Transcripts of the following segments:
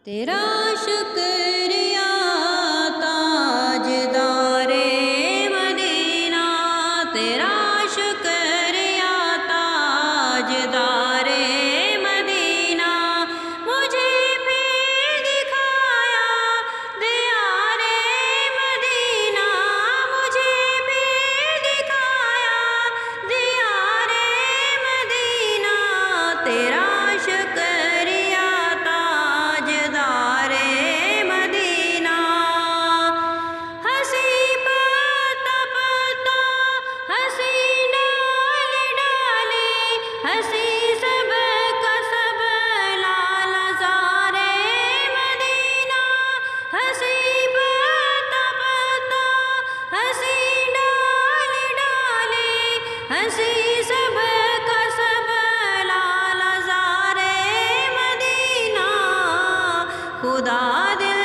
تیرا شکریہ تاجدار مدینہ، تیرا شکریہ تاجدار مدینہ، مجھے پھر دکھایا دیار مدینہ، مجھے پھر دکھایا دیار مدینہ، تیرا شکریہ تاجدار مدینہ۔ ہنسی پتا پتا ہنسی ڈال ڈالے، ہنسی سب کا سب لال زار مدینہ، ہنسی پتا پتا ہنسی ڈال ڈالے، ہنسی سب کا سب لال زار مدینہ۔ خدا دل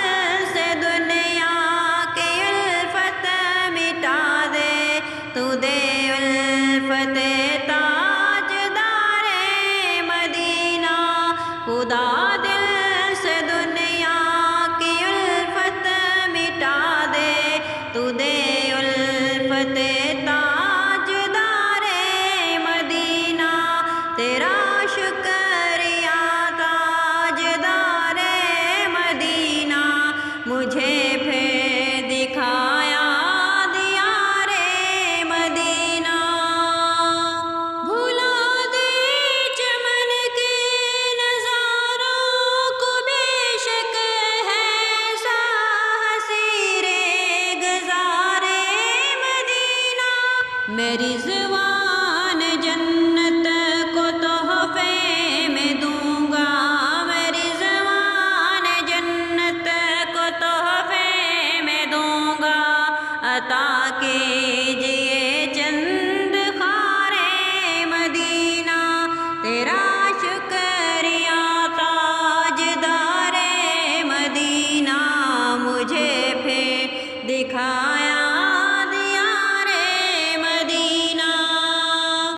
سے دنیا کی الفت مٹا دے، تو دے الفت تاجدار مدینہ۔ خدا دل سے دنیا کی الفت مٹا دے، تو دے الفت تاجدار مدینہ۔ تیرا شکریہ تاجدار مدینہ، مجھے پھر دکھایا دیار مدینہ۔ بھلا دے چمن کے نظاروں کو، بے شک ہے حسیر گزار مدینہ۔ میری زبان جنت کو تحفے میں دوں گا، میری زبان جنت کو تحفے میں دوں گا، عطا کیجئے